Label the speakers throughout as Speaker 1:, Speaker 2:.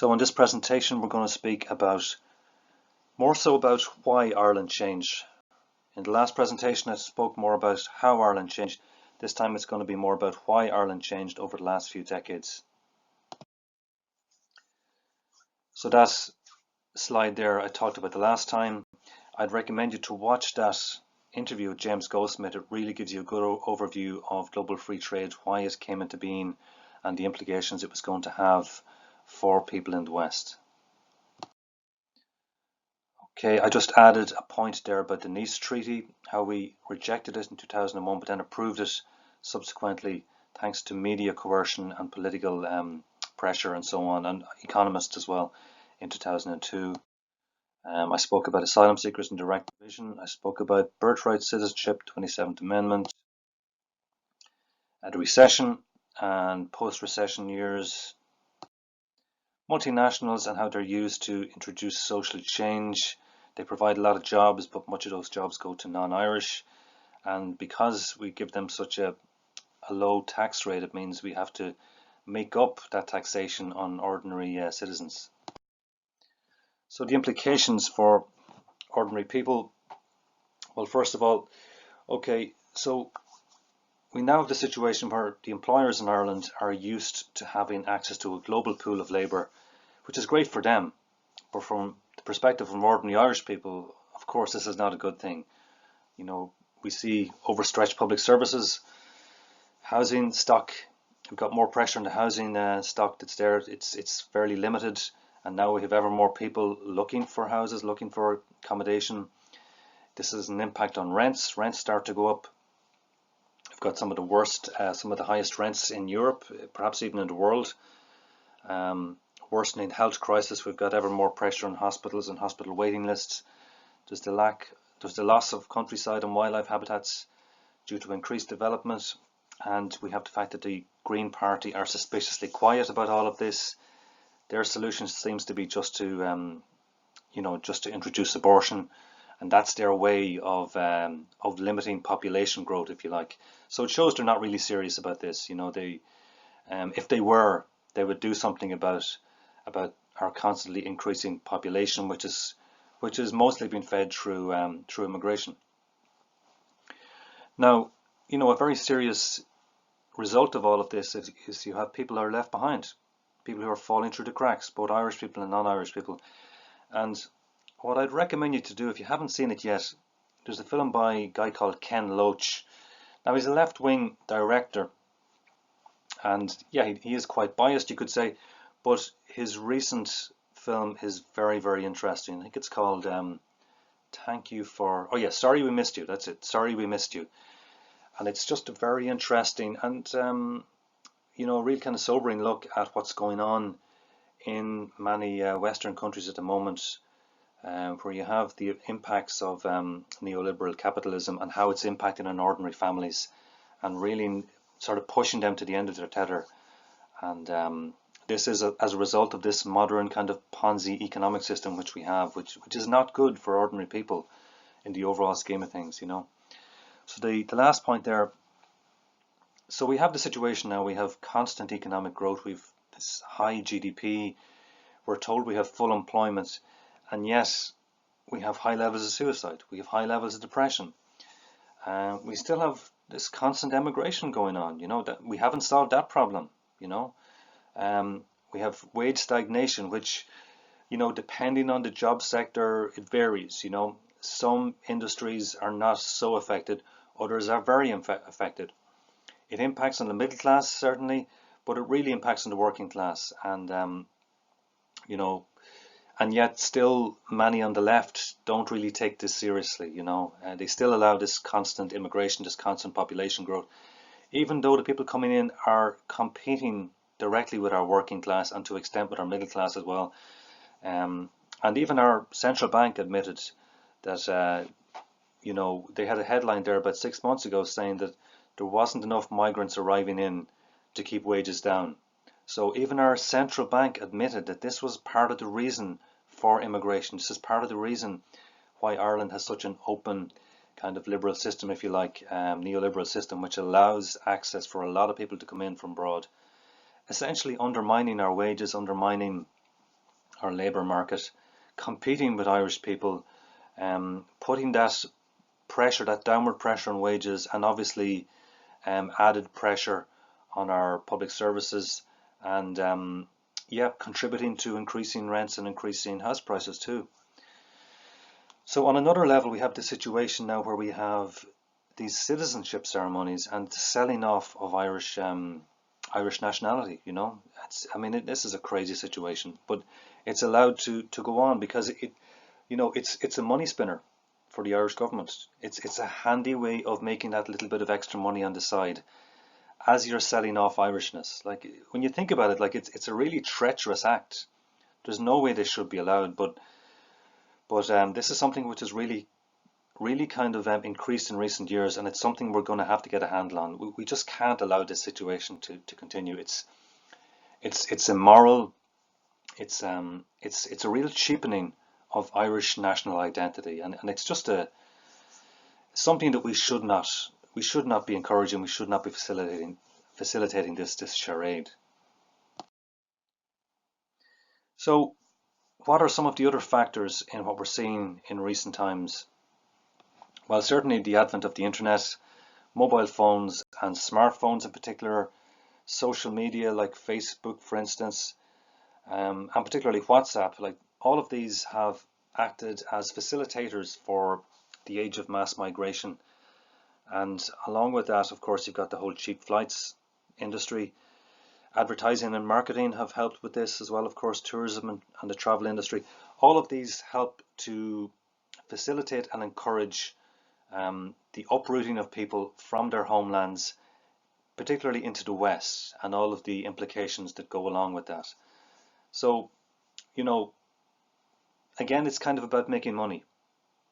Speaker 1: So in this presentation we're going to speak more so about why Ireland changed. In the last presentation I spoke more about how Ireland changed. This time it's going to be more about why Ireland changed over the last few decades. So that slide there I talked about the last time. I'd recommend you to watch that interview with James Goldsmith. It really gives you a good overview of global free trade, why it came into being and the implications it was going to have for people in the West. Okay, I just added a point there about the Nice Treaty, how we rejected it in 2001 but then approved it subsequently thanks to media coercion and political pressure and so on, and economists as well in 2002. I spoke about asylum seekers and direct provision. I spoke about birthright citizenship, 27th Amendment, the recession and post-recession years, multinationals and how they're used to introduce social change. They provide a lot of jobs, but much of those jobs go to non-Irish. And because we give them such a low tax rate, it means we have to make up that taxation on ordinary citizens. So the implications for ordinary people, well, first of all, okay, so we now have the situation where the employers in Ireland are used to having access to a global pool of labour, which is great for them. But from the perspective of ordinary Irish people, of course, this is not a good thing. You know, we see overstretched public services, housing stock. We've got more pressure on the housing stock that's there. It's fairly limited, and now we have ever more people looking for houses, looking for accommodation. This has an impact on rents. Rents start to go up. We've got some of the highest rents in Europe, perhaps even in the world. Worsening health crisis. We've got ever more pressure on hospitals and hospital waiting lists. There's the loss of countryside and wildlife habitats due to increased development, and we have the fact that the Green Party are suspiciously quiet about all of this. Their solution seems to be just to introduce abortion, and that's their way of limiting population growth, if you like. So it shows they're not really serious about this. You know, if they were, they would do something about our constantly increasing population, which is mostly being fed through immigration. Now, you know, a very serious result of all of this is you have people who are left behind, people who are falling through the cracks, both Irish people and non-Irish people. And what I'd recommend you to do, if you haven't seen it yet, there's a film by a guy called Ken Loach. Now, he's a left-wing director, and yeah, he is quite biased, you could say, but his recent film is very, very interesting. I think it's called Sorry We Missed You. That's it. Sorry We Missed You. And it's just a very interesting and a real kind of sobering look at what's going on in many Western countries at the moment, where you have the impacts of neoliberal capitalism and how it's impacting on ordinary families and really sort of pushing them to the end of their tether. And this is as a result of this modern kind of Ponzi economic system which we have, which is not good for ordinary people in the overall scheme of things, you know. So the last point there, so we have the situation now, we have constant economic growth, we've this high GDP, we're told we have full employment, and yet we have high levels of suicide, we have high levels of depression. We still have this constant emigration going on, you know, that we haven't solved that problem, you know. We have wage stagnation, which, you know, depending on the job sector, it varies, you know. Some industries are not so affected, others are very affected. It impacts on the middle class, certainly, but it really impacts on the working class. And, you know, and yet still many on the left don't really take this seriously, you know. They still allow this constant immigration, this constant population growth, even though the people coming in are competing directly with our working class and to an extent with our middle class as well. And even our central bank admitted that, you know, they had a headline there about 6 months ago saying that there wasn't enough migrants arriving in to keep wages down. So even our central bank admitted that this was part of the reason for immigration. This is part of the reason why Ireland has such an open kind of liberal system, if you like, neoliberal system, which allows access for a lot of people to come in from abroad, essentially undermining our wages, undermining our labour market, competing with Irish people, putting that pressure, that downward pressure on wages, and obviously added pressure on our public services, and yeah, contributing to increasing rents and increasing house prices too. So on another level, we have the situation now where we have these citizenship ceremonies and the selling off of Irish nationality. This is a crazy situation, but it's allowed to go on because it's a money spinner for the Irish government. It's a handy way of making that little bit of extra money on the side as you're selling off Irishness. Like, when you think about it, like, it's a really treacherous act. There's no way this should be allowed, but this is something which is really kind of increased in recent years, and it's something we're going to have to get a handle on. We just can't allow this situation to continue. It's immoral. It's a real cheapening of Irish national identity, and it's just something that we should not be encouraging. We should not be facilitating this charade. So, what are some of the other factors in what we're seeing in recent times? Well, certainly the advent of the internet, mobile phones and smartphones in particular, social media like Facebook, for instance, and particularly WhatsApp, like, all of these have acted as facilitators for the age of mass migration. And along with that, of course, you've got the whole cheap flights industry. Advertising and marketing have helped with this as well, of course, tourism and the travel industry. All of these help to facilitate and encourage the uprooting of people from their homelands, particularly into the West, and all of the implications that go along with that. So, again, it's kind of about making money.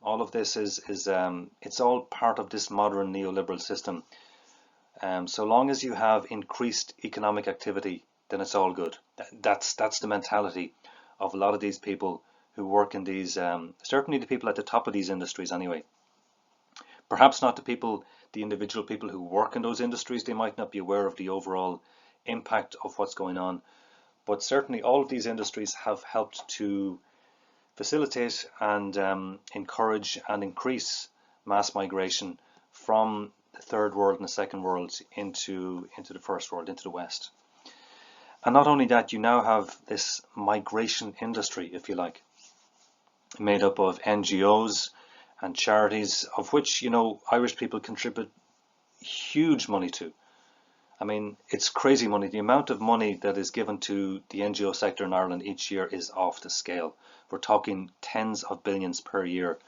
Speaker 1: All of this is it's all part of this modern neoliberal system. So long as you have increased economic activity, then it's all good. That's the mentality of a lot of these people who work in these, certainly the people at the top of these industries anyway. Perhaps not the individual people who work in those industries. They might not be aware of the overall impact of what's going on. But certainly all of these industries have helped to facilitate and encourage and increase mass migration from the third world and the second world into the first world, into the West. And not only that, you now have this migration industry, if you like, made up of NGOs and charities, of which, Irish people contribute huge money to. I mean, it's crazy money. The amount of money that is given to the NGO sector in Ireland each year is off the scale. We're talking tens of billions per year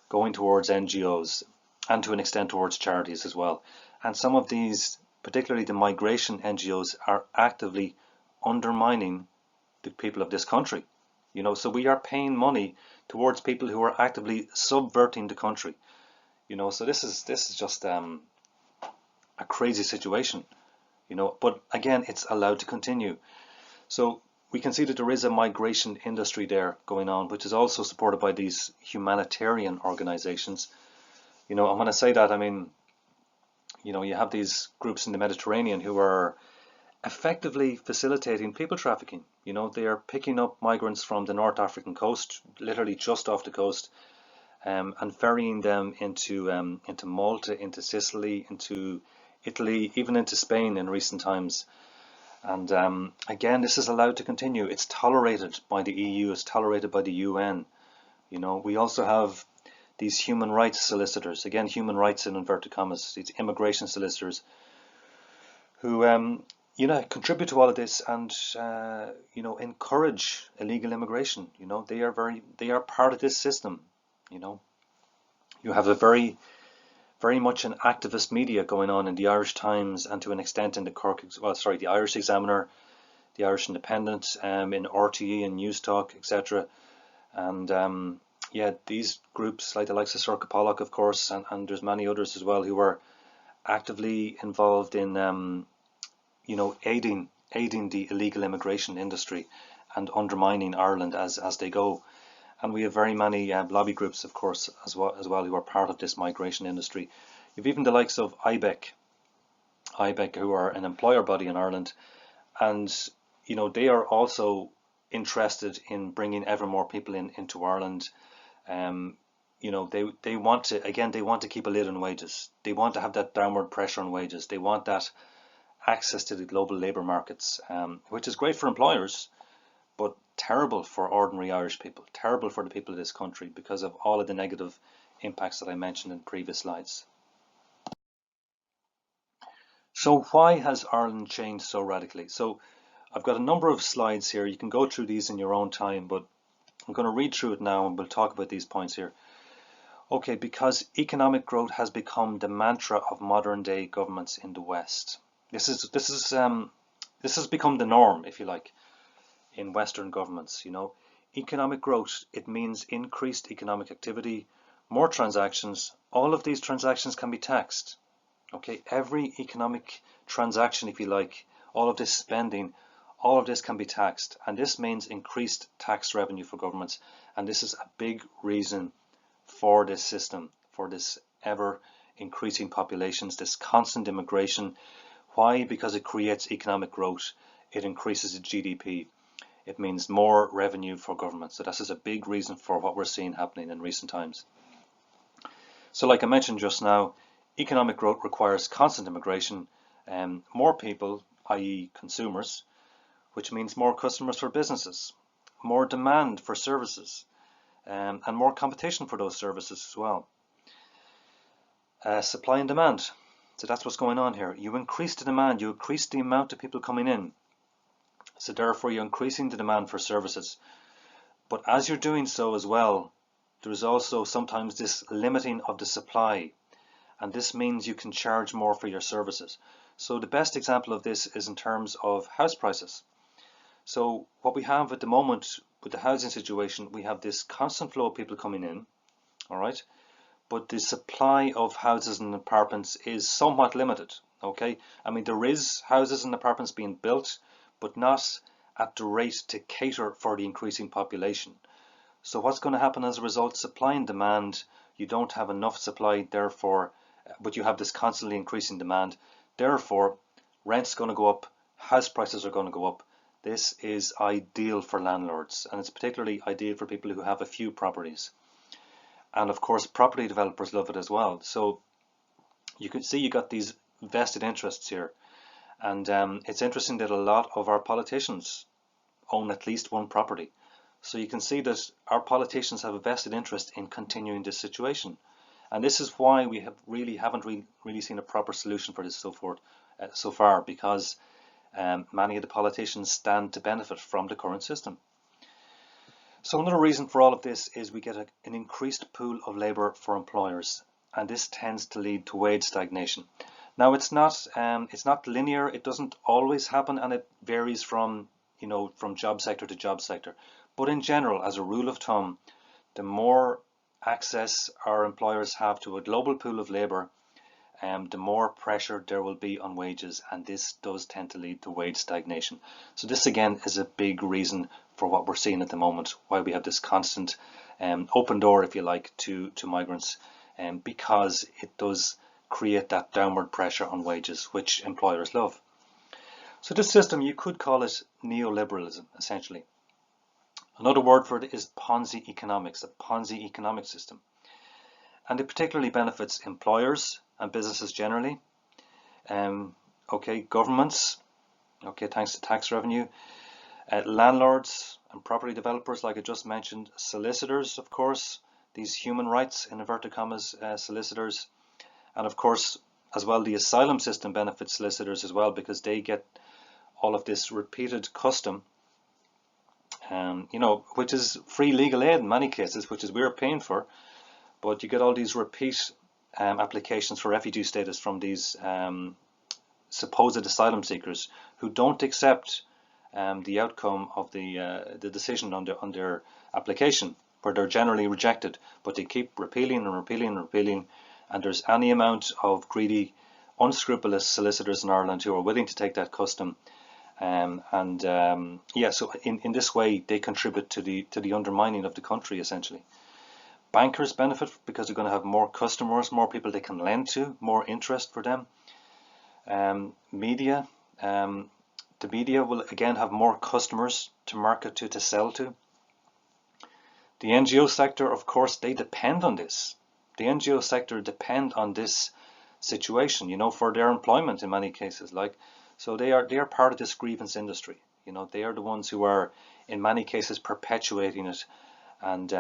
Speaker 1: going towards NGOs and to an extent towards charities as well. And some of these, particularly the migration NGOs, are actively undermining the people of this country. So we are paying money towards people who are actively subverting the country. So this is just a crazy situation. But again, it's allowed to continue. So we can see that there is a migration industry there going on, which is also supported by these humanitarian organizations. And when I say that, I mean, you have these groups in the Mediterranean who are effectively facilitating people trafficking. They are picking up migrants from the North African coast, literally just off the coast, and ferrying them into Malta, into Sicily, into Italy, even into Spain in recent times. And again, this is allowed to continue. It's tolerated by the EU, it's tolerated by the UN. We also have these human rights solicitors, again, human rights in inverted commas, these immigration solicitors who contribute to all of this and encourage illegal immigration. They are part of this system. You have a very much an activist media going on in the Irish Times and to an extent in the Irish Examiner, the Irish Independent, in RTE and News Talk, etc. And these groups like the likes of Circa Pollock, of course, and there's many others as well who are actively involved in aiding the illegal immigration industry and undermining Ireland as they go. And we have very many lobby groups, of course, as well who are part of this migration industry. You've even the likes of IBEC, who are an employer body in Ireland, and they are also interested in bringing ever more people into Ireland. You know, they want to, again, they want to keep a lid on wages. They want to have that downward pressure on wages. They want that access to the global labour markets, which is great for employers, but terrible for ordinary Irish people, terrible for the people of this country because of all of the negative impacts that I mentioned in previous slides. So why has Ireland changed so radically? So I've got a number of slides here. You can go through these in your own time, but I'm going to read through it now and we'll talk about these points here. Okay, because economic growth has become the mantra of modern day governments in the West. This has become the norm, if you like, in Western governments. You know, economic growth, it means increased economic activity, more transactions. All of these transactions can be taxed. Okay, every economic transaction, if you like, all of this spending, all of this can be taxed, and this means increased tax revenue for governments. And this is a big reason for this system, for this ever increasing populations, this constant immigration. Why? Because it creates economic growth. It increases the GDP. It means more revenue for government. So this is a big reason for what we're seeing happening in recent times. So like I mentioned just now, economic growth requires constant immigration, more people, i.e. consumers, which means more customers for businesses, more demand for services, and more competition for those services as well. Supply and demand. So that's what's going on here. You increase the demand, you increase the amount of people coming in. So therefore you're increasing the demand for services. But as you're doing so as well, there is also sometimes this limiting of the supply. And this means you can charge more for your services. So the best example of this is in terms of house prices. So what we have at the moment with the housing situation, we have this constant flow of people coming in, all right? But the supply of houses and apartments is somewhat limited, okay? I mean, there is houses and apartments being built, but not at the rate to cater for the increasing population. So what's going to happen as a result? Supply and demand, you don't have enough supply, therefore, but you have this constantly increasing demand. Therefore, rent's going to go up, house prices are going to go up. This is ideal for landlords, and it's particularly ideal for people who have a few properties. And of course, property developers love it as well. So you can see you got these vested interests here. And it's interesting that a lot of our politicians own at least one property. So you can see that our politicians have a vested interest in continuing this situation. And this is why we haven't really seen a proper solution for this so far, because many of the politicians stand to benefit from the current system. So another reason for all of this is we get an increased pool of labour for employers, and this tends to lead to wage stagnation. Now it's not linear. It doesn't always happen, and it varies from job sector to job sector. But in general, as a rule of thumb, the more access our employers have to a global pool of labour, the more pressure there will be on wages, and this does tend to lead to wage stagnation. So this again is a big reason for what we're seeing at the moment, why we have this constant open door, if you like, to migrants, because it does create that downward pressure on wages, which employers love. So this system, you could call it neoliberalism, essentially. Another word for it is Ponzi economics, a Ponzi economic system. And it particularly benefits employers and businesses generally. Governments, thanks to tax revenue. Landlords and property developers, like I just mentioned. Solicitors, of course, these human rights, in inverted commas, solicitors. And of course, as well, the asylum system benefits solicitors as well, because they get all of this repeated custom, which is free legal aid in many cases, which is we're paying for. But you get all these repeat applications for refugee status from these supposed asylum seekers who don't accept the outcome of the decision on their application, where they're generally rejected, but they keep repealing and repealing and repealing. And there's any amount of greedy, unscrupulous solicitors in Ireland who are willing to take that custom. So in this way, they contribute to the undermining of the country, essentially. Bankers benefit because they're going to have more customers, more people they can lend to, more interest for them. Media, The media will again have more customers to market to sell to. The NGO sector, of course, they depend on this. The NGO sector depend on this situation, for their employment in many cases. So they are part of this grievance industry. They are the ones who are, in many cases, perpetuating it. And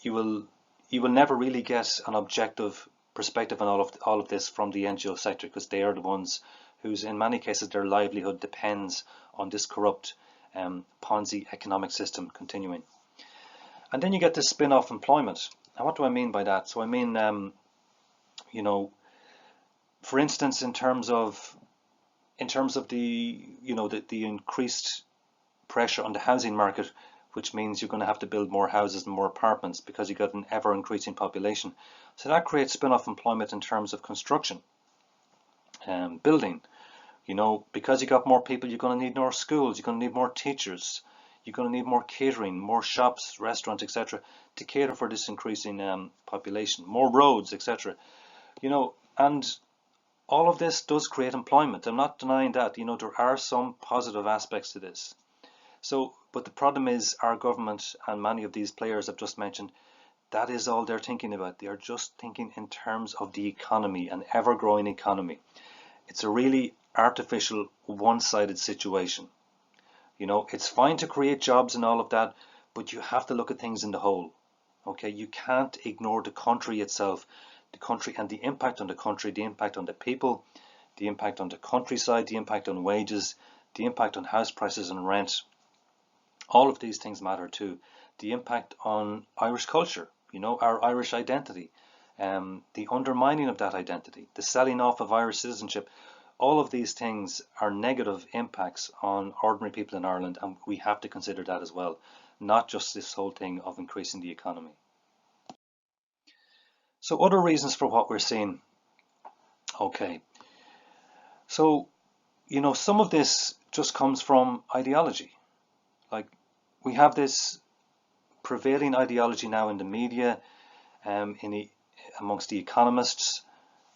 Speaker 1: you will never really get an objective perspective on all of this from the NGO sector, because they are the ones whose, in many cases, their livelihood depends on this corrupt Ponzi economic system continuing. And then you get this spin-off employment. Now, what do I mean by that? So I mean, for instance, in terms of the the increased pressure on the housing market, which means you're going to have to build more houses and more apartments because you've got an ever-increasing population. So that creates spin-off employment in terms of construction, building. Because you got more people, you're going to need more schools, you're going to need more teachers, you're going to need more catering, more shops, restaurants, etc., to cater for this increasing population, more roads, etc. And all of this does create employment. I'm not denying that. There are some positive aspects to this. So, but the problem is our government and many of these players I've just mentioned, that is all they're thinking about. They are just thinking in terms of the economy, an ever-growing economy. It's a really artificial, one-sided situation. It's fine to create jobs and all of that, but you have to look at things in the whole. Okay, you can't ignore the country itself, the country and the impact on the country, the impact on the people, the impact on the countryside, the impact on wages, the impact on house prices and rent. All of these things matter too. The impact on Irish culture, our Irish identity, the undermining of that identity, the selling off of Irish citizenship. All of these things are negative impacts on ordinary people in Ireland, and we have to consider that as well, not just this whole thing of increasing the economy. So other reasons for what we're seeing. Okay. So, some of this just comes from ideology. Like, we have this prevailing ideology now in the media, amongst the economists,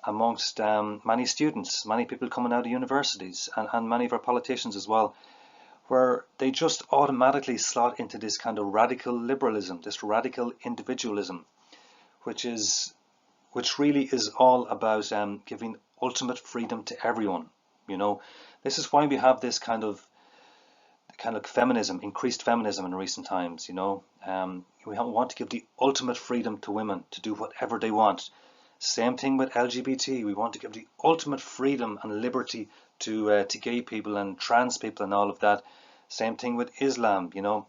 Speaker 1: amongst many students, many people coming out of universities, and many of our politicians as well, where they just automatically slot into this kind of radical liberalism, this radical individualism, which really is all about giving ultimate freedom to everyone. This is why we have this kind of feminism, increased feminism in recent times. We want to give the ultimate freedom to women to do whatever they want. Same thing with LGBT. We want to give the ultimate freedom and liberty to gay people and trans people and all of that. Same thing with Islam. You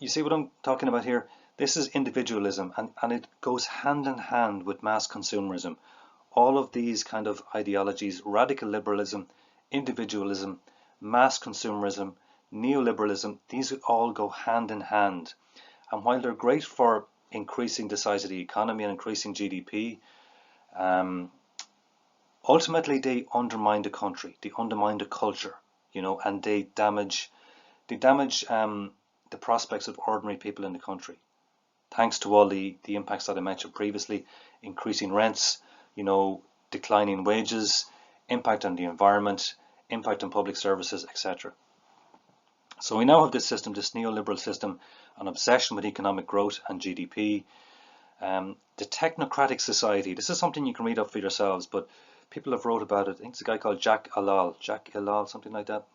Speaker 1: see what I'm talking about here? This is individualism, and it goes hand in hand with mass consumerism. All of these kind of ideologies, radical liberalism, individualism, mass consumerism, neoliberalism, these would all go hand in hand. And while they're great for increasing the size of the economy and increasing GDP, ultimately they undermine the country, they undermine the culture, and they damage the prospects of ordinary people in the country. Thanks to all the impacts that I mentioned previously, increasing rents, declining wages, impact on the environment, impact on public services, etc. So we now have this system, this neoliberal system, an obsession with economic growth and GDP. The technocratic society, this is something you can read up for yourselves, but people have wrote about it. I think it's a guy called Jacques, something like that.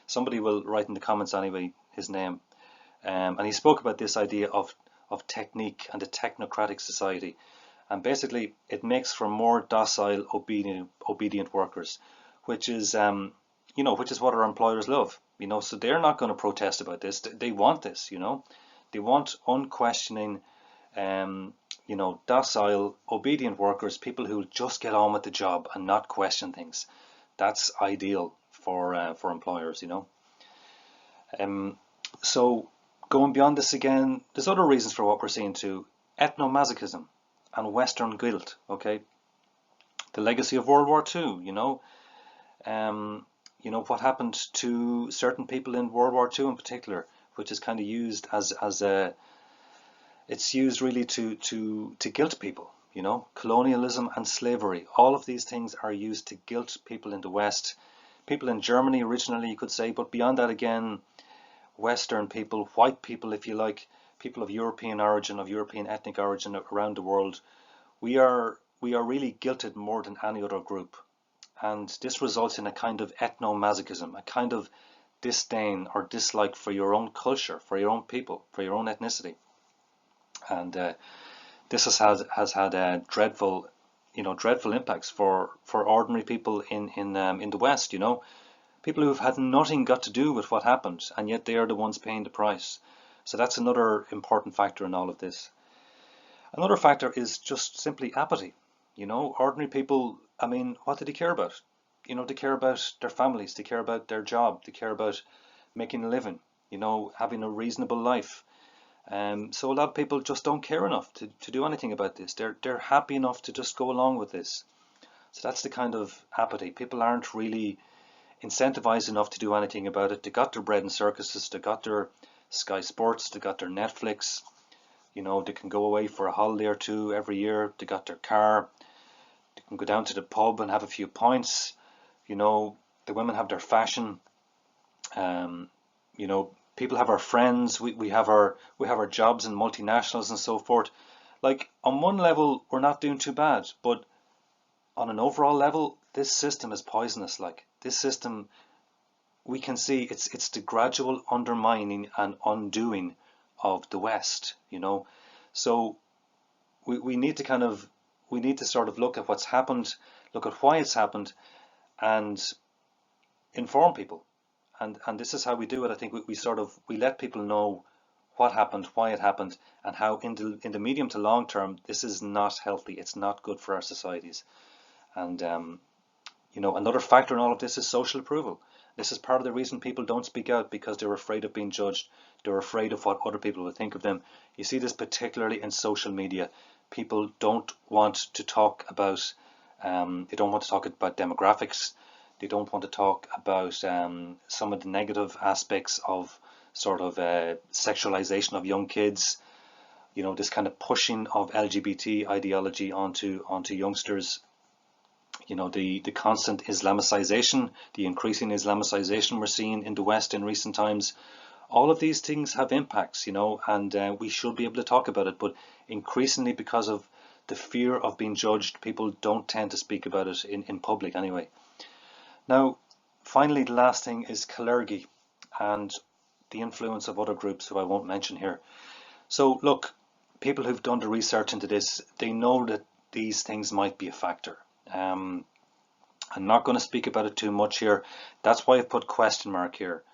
Speaker 1: Somebody will write in the comments anyway his name. And he spoke about this idea of technique and the technocratic society. And basically it makes for more docile, obedient workers, which is what our employers love. So they're not going to protest about this. They want this, They want unquestioning, docile, obedient workers, people who just get on with the job and not question things. That's ideal for employers, So going beyond this again, there's other reasons for what we're seeing too. Ethnomasochism and Western guilt, okay? The legacy of World War II, what happened to certain people in World War II in particular, which is kind of used it's used really to guilt people, colonialism and slavery. All of these things are used to guilt people in the West, people in Germany originally, you could say, but beyond that again, Western people, white people, if you like, people of European origin, of European ethnic origin around the world, we are really guilted more than any other group. And this results in a kind of ethno-masochism, a kind of disdain or dislike for your own culture, for your own people, for your own ethnicity. And this has had dreadful impacts for ordinary people in the West. People who've had nothing got to do with what happened, and yet they are the ones paying the price. So that's another important factor in all of this. Another factor is just simply apathy. Ordinary people, I mean, what do they care about? They care about their families, they care about their job, they care about making a living, having a reasonable life. So a lot of people just don't care enough to do anything about this. They're happy enough to just go along with this. So that's the kind of apathy. People aren't really incentivized enough to do anything about it. They got their bread and circuses, they got their Sky Sports, they got their Netflix. They can go away for a holiday or two every year. They got their car. They can go down to the pub and have a few pints. The women have their fashion. People have our friends. We have our jobs in multinationals and so forth. Like, on one level, we're not doing too bad, but on an overall level, this system is poisonous. Like, this system, we can see it's the gradual undermining and undoing of the West. So we need to sort of look at what's happened, look at why it's happened, and inform people. And this is how we do it. I think we let people know what happened, why it happened, and how in the medium to long term this is not healthy. It's not good for our societies. And another factor in all of this is social approval. This is part of the reason people don't speak out, because they're afraid of being judged. They're afraid of what other people will think of them. You see this particularly in social media. People don't want to talk about demographics. They don't want to talk about some of the negative aspects of sort of sexualization of young kids. This kind of pushing of LGBT ideology onto youngsters. The constant Islamicization, the increasing Islamicization we're seeing in the West in recent times. All of these things have impacts, and we should be able to talk about it. But increasingly, because of the fear of being judged, people don't tend to speak about it in public anyway. Now, finally, the last thing is clergy and the influence of other groups who I won't mention here. So look, people who've done the research into this, they know that these things might be a factor. I'm not going to speak about it too much here. That's why I've put question mark here.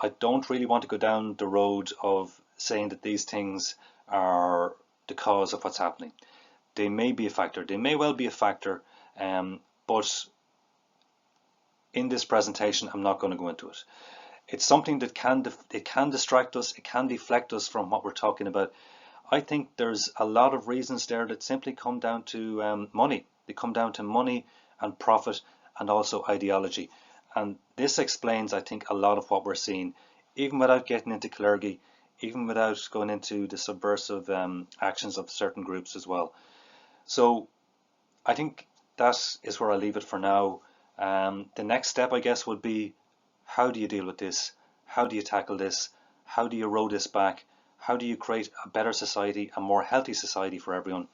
Speaker 1: I don't really want to go down the road of saying that these things are the cause of what's happening. They may be a factor. They may well be a factor, but in this presentation, I'm not going to go into it. It's something that can distract us. It can deflect us from what we're talking about. I think there's a lot of reasons there that simply come down to money. They come down to money and profit and also ideology. And this explains, I think, a lot of what we're seeing, even without getting into clergy, even without going into the subversive actions of certain groups as well. So I think that is where I'll leave it for now. The next step, I guess, would be, how do you deal with this? How do you tackle this? How do you roll this back? How do you create a better society, a more healthy society for everyone?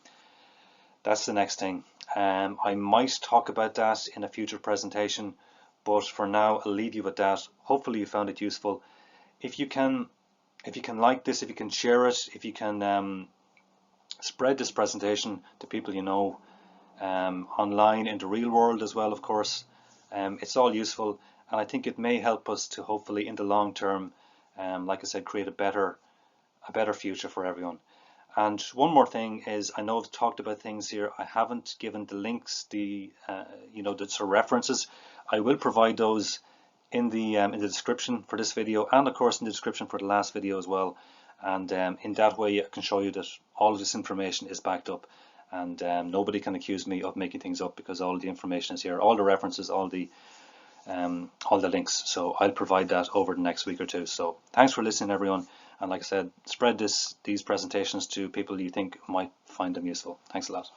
Speaker 1: That's the next thing. I might talk about that in a future presentation, but for now I'll leave you with that. Hopefully you found it useful. If you can like this, if you can share it, if you can spread this presentation to people you know, online in the real world as well, of course. It's all useful, and I think it may help us to hopefully in the long term, like I said, create a better future for everyone. And one more thing is, I know I've talked about things here. I haven't given the links, the sort of references. I will provide those in the description for this video, and of course in the description for the last video as well. And in that way, I can show you that all of this information is backed up, and nobody can accuse me of making things up, because all the information is here, all the references, all the links. So I'll provide that over the next week or two. So thanks for listening, everyone. And like I said, spread these presentations to people you think might find them useful. Thanks a lot.